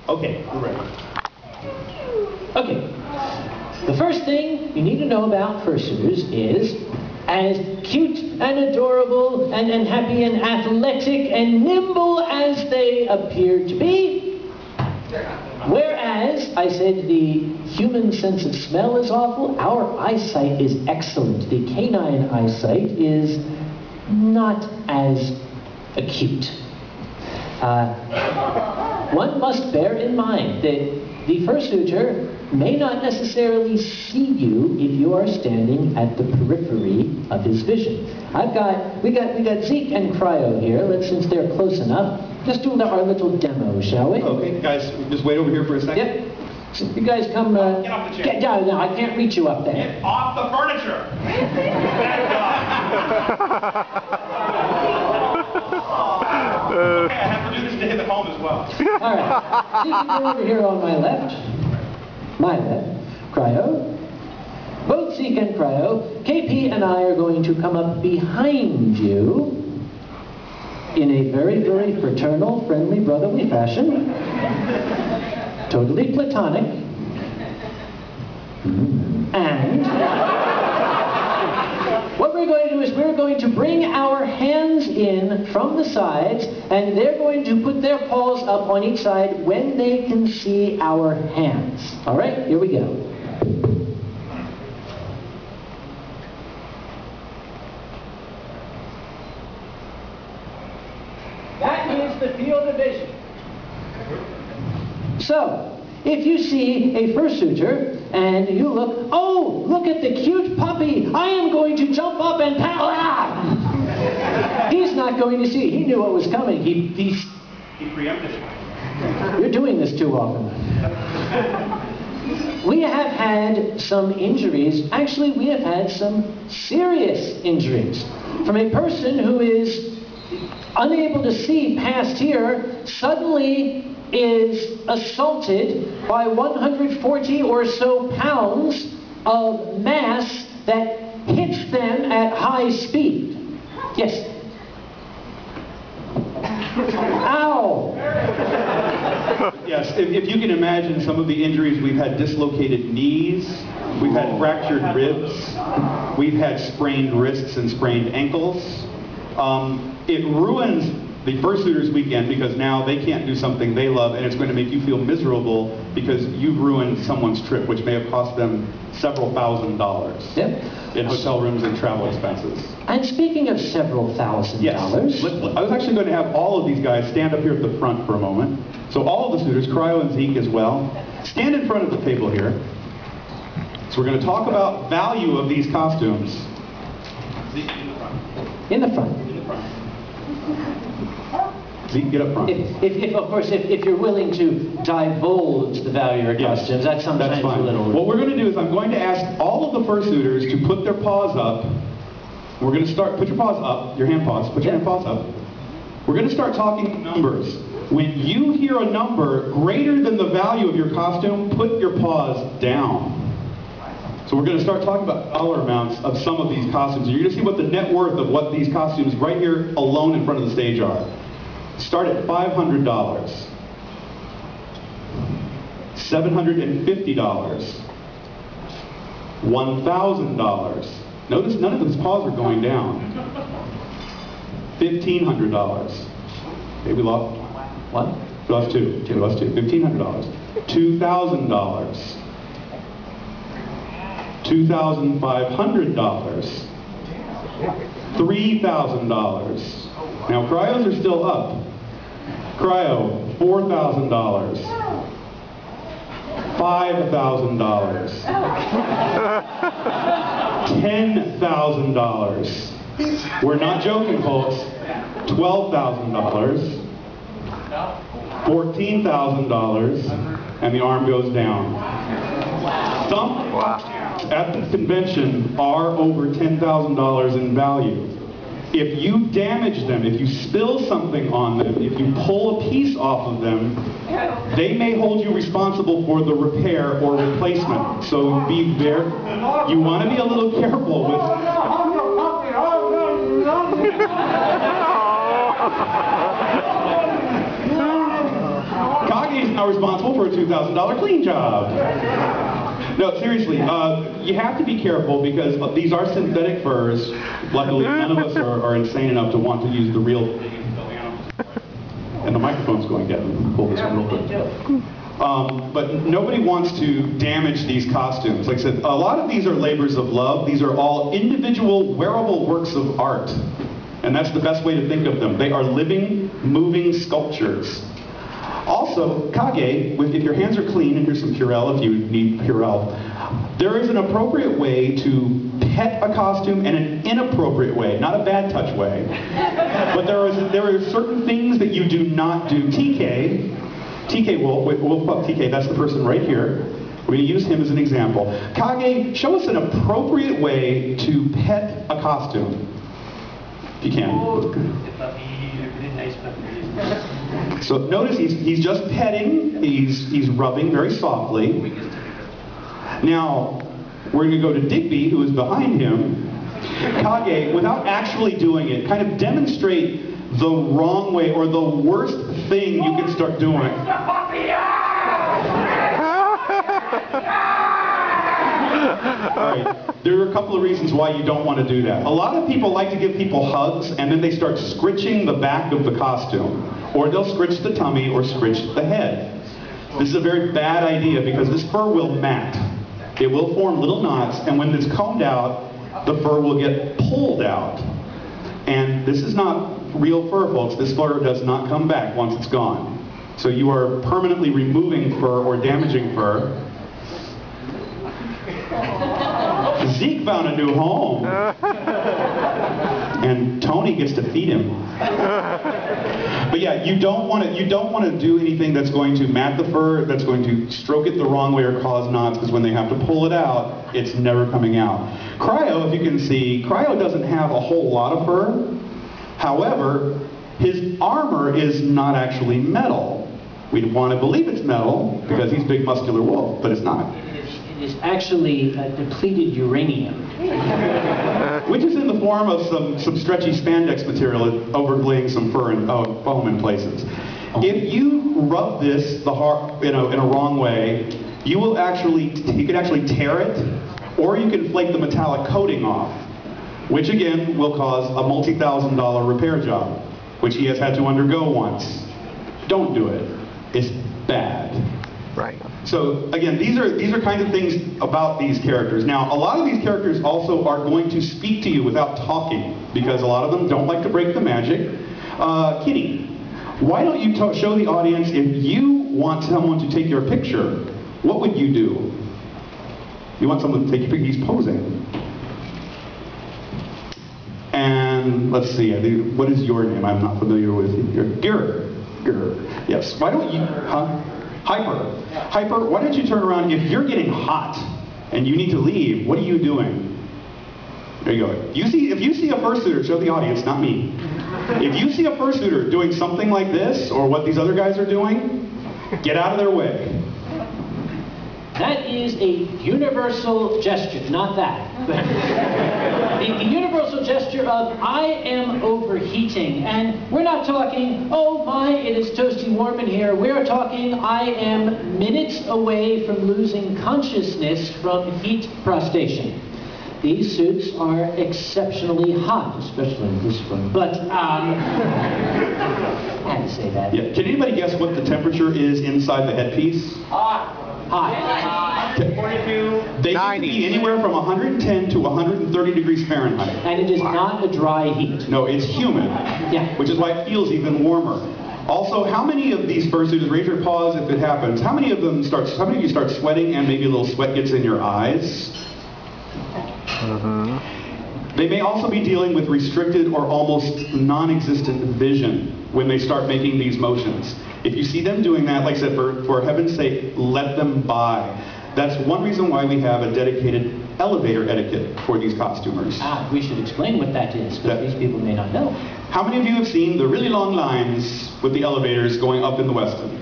Okay, we're ready. Okay. The first thing you need to know about fursuiters is, as cute and adorable and happy and athletic and nimble as they appear to be, whereas I said the human sense of smell is awful, our eyesight is excellent. The canine eyesight is not as acute. One must bear in mind that the fursuiter may not necessarily see you if you are standing at the periphery of his vision. We got Zeke and Cryo here. Since they're close enough, just do our little demo, shall we? Okay, guys, just wait over here for a second. Yep. So you guys come. Get off the chair. Get down. No, I can't reach you up there. Get off the furniture. Okay, I have to do this to hit the home as well. All right. Zeke, you're over here on my left. My left. Cryo. Both Zeke and Cryo. KP and I are going to come up behind you in a very, very fraternal, friendly, brotherly fashion. Totally platonic. And what we're going to do is we're going to bring our hands in from the sides, and they're going to put their paws up on each side when they can see our hands. All right, here we go. That is the field of vision. So, if you see a fursuiter and you look, oh, look at the cute puppy, I am going to jump up and pow out. He's not going to see. He knew what was coming. He preempted it. You're doing this too often. We have had some injuries. Actually, we have had some serious injuries from a person who is unable to see past here, suddenly is assaulted by 140 or so pounds of mass that hits them at high speed. Yes. Ow! Yes, if you can imagine some of the injuries, we've had dislocated knees, we've had fractured ribs, we've had sprained wrists and sprained ankles. It ruins the fursuiter's weekend because now they can't do something they love, and it's going to make you feel miserable because you've ruined someone's trip, which may have cost them several $1,000s in hotel rooms and travel expenses. And speaking of several $1,000s... Yes. I was actually going to have all of these guys stand up here at the front for a moment. So all of the suitors, Cryo and Zeke as well, stand in front of the table here. So we're going to talk about value of these costumes. Zeke, in the front. In the front. In the front. Zeke, get up front. Of course, if you're willing to divulge the value of your costumes, that's sometimes fine. a little... What we're going to do is I'm going to ask all of the fursuiters to put their paws up. We're going to start, put your paws up, your hand paws, put your hand paws up. We're going to start talking numbers. When you hear a number greater than the value of your costume, put your paws down. So we're going to start talking about dollar amounts of some of these costumes. You're going to see what the net worth of what these costumes right here alone in front of the stage are. Start at $500, $750, $1,000. Notice none of those paws are going down. $1,500. Okay, we lost what? We lost two. We lost two. $1,500. $2,000. $2,500. $3,000. Now cryos are still up. Cryo, $4,000. $5,000. $10,000. We're not joking, folks. $12,000. $14,000. And the arm goes down. Some at the convention are over $10,000 in value. If you damage them, if you spill something on them, if you pull a piece off of them, they may hold you responsible for the repair or replacement. So be very, you want to be a little careful with... Kage's now responsible for a $2,000 clean job. No, seriously, you have to be careful because these are synthetic furs. Luckily, none of us are insane enough to want to use the real thing. And the microphone's going down. Pull this one real quick. But nobody wants to damage these costumes. Like I said, a lot of these are labors of love. These are all individual wearable works of art. And that's the best way to think of them. They are living, moving sculptures. Also, Kage, if your hands are clean, and here's some Purell if you need Purell, there is an appropriate way to pet a costume and an inappropriate way, not a bad touch way. But there are certain things that you do not do. TK Wolf, we'll put TK, that's the person right here. We're going to use him as an example. Kage, show us an appropriate way to pet a costume. If you can. So notice he's just petting, he's rubbing very softly. Now, we're going to go to Digby, who is behind him. Kage, without actually doing it, kind of demonstrate the wrong way or the worst thing you can start doing. Alright, there are a couple of reasons why you don't want to do that. A lot of people like to give people hugs and then they start scritching the back of the costume. Or they'll scritch the tummy or scritch the head. This is a very bad idea because this fur will mat. It will form little knots, and when it's combed out, the fur will get pulled out. And this is not real fur, folks. This fur does not come back once it's gone. So you are permanently removing fur or damaging fur. Zeke found a new home. And Tony gets to feed him. But yeah, you don't want to do anything that's going to mat the fur, that's going to stroke it the wrong way or cause knots, because when they have to pull it out, it's never coming out. Cryo, if you can see, Cryo doesn't have a whole lot of fur. However, his armor is not actually metal. We'd want to believe it's metal because he's big muscular wolf, but it's not. It is actually depleted uranium. Which is in the form of some stretchy spandex material overlaying some fur and foam in places. If you rub this in a wrong way, you could actually tear it, or you can flake the metallic coating off, which again will cause a multi-$1,000 repair job, which he has had to undergo once. Don't do it. It's bad. Right. So again, these are kind of things about these characters. Now, a lot of these characters also are going to speak to you without talking, because a lot of them don't like to break the magic. Kitty, why don't you show the audience, if you want someone to take your picture, what would you do? You want someone to take your picture, he's posing. And let's see, what is your name? I'm not familiar with you. Gur. Yes. Why don't you, Hyper, why don't you turn around? If you're getting hot and you need to leave, what are you doing? There you go. If you see a fursuiter, show the audience, not me. If you see a fursuiter doing something like this, or what these other guys are doing, get out of their way. That is a universal gesture, not that. The universal gesture of, I am overheating. And we're not talking, oh my, it is toasty warm in here. We're talking, I am minutes away from losing consciousness from heat prostration. These suits are exceptionally hot, especially this one. But, I had to say that. Yeah. Can anybody guess what the temperature is inside the headpiece? Hot. 42. They can be anywhere from 110 to 130 degrees Fahrenheit. And it is not a dry heat. No, it's humid. Yeah. Which is why it feels even warmer. Also, how many of these fursuiters, raise your paws if it happens, how many of you start sweating and maybe a little sweat gets in your eyes? They may also be dealing with restricted or almost non-existent vision when they start making these motions. If you see them doing that, like I said, for heaven's sake, let them by. That's one reason why we have a dedicated elevator etiquette for these costumers. We should explain what that is, because these people may not know. How many of you have seen the really long lines with the elevators going up in the Westin?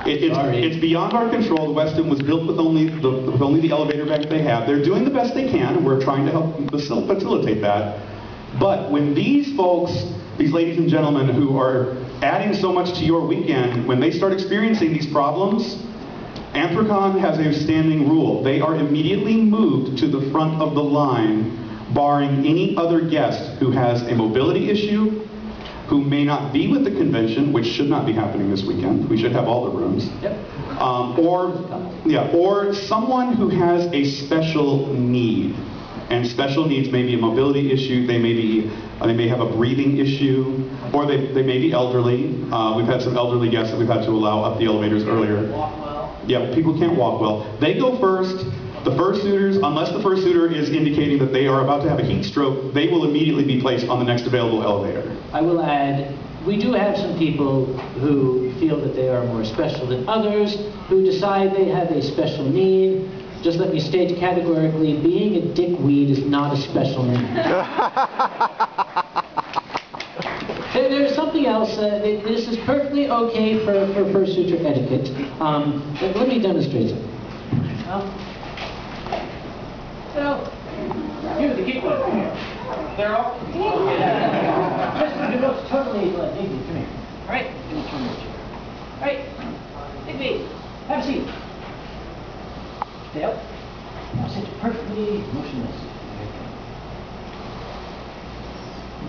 It's beyond our control. The Westin was built with only the elevator bank they have. They're doing the best they can, and we're trying to help facilitate that. But when these folks, these ladies and gentlemen who are adding so much to your weekend, when they start experiencing these problems, Anthrocon has a standing rule. They are immediately moved to the front of the line, barring any other guest who has a mobility issue, who may not be with the convention, which should not be happening this weekend. We should have all the rooms. Yep. Or someone who has a special need. And special needs may be a mobility issue, they may have a breathing issue, or they may be elderly. We've had some elderly guests that we've had to allow up the elevators earlier. Walk well. Yeah, people can't walk well. They go first. The fursuiters, unless the fursuiter is indicating that they are about to have a heat stroke, they will immediately be placed on the next available elevator. I will add, we do have some people who feel that they are more special than others, who decide they have a special need. Just let me state categorically, being a dickweed is not a special need. There's something else. This is perfectly okay for fursuiter etiquette. Let me demonstrate it. You're the geek one. They're all. It looks totally like Digby. Come here. All right. All right. Digby, have a seat. Stay up. Now sit perfectly motionless.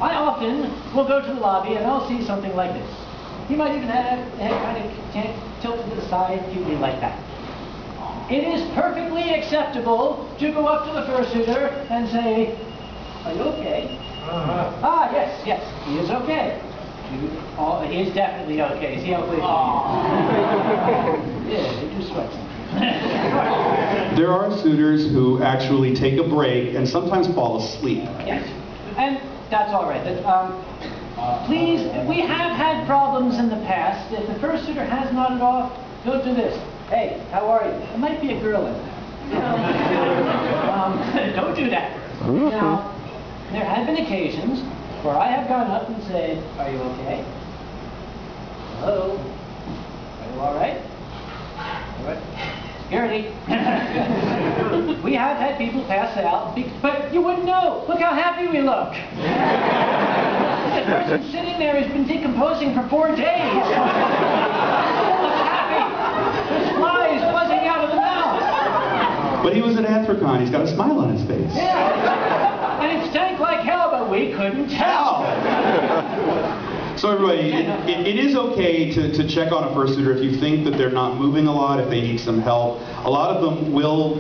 I often will go to the lobby and I'll see something like this. He might even have the head kind of tilted to the side, cutely like that. It is perfectly acceptable to go up to the fursuiter and say, "Are you okay?" Ah, yes, he is okay. He is definitely okay. See how quick? Yeah, they do sweat. There are suitors who actually take a break and sometimes fall asleep. Yes, and that's all right. Please, we have had problems in the past. If the fursuiter has nodded off, don't do this. Hey, how are you? There might be a girl in there. Don't do that. Now, there have been occasions where I have gone up and said, "Are you okay? Hello? Are you all right? All right? Security." We have had people pass out, but you wouldn't know. Look how happy we look. The person sitting there has been decomposing for 4 days. Looks happy. There's flies buzzing out of the mouth. But he was at Anthrocon. He's got a smile on his face. Yeah. And it stank like hell, but we couldn't tell. So everybody, it is okay to check on a fursuiter if you think that they're not moving a lot, if they need some help. A lot of them will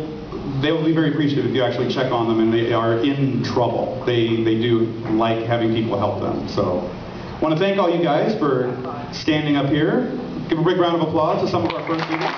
be very appreciative if you actually check on them and they are in trouble. They do like having people help them. So I want to thank all you guys for standing up here. Give a big round of applause to some of our fursuiters.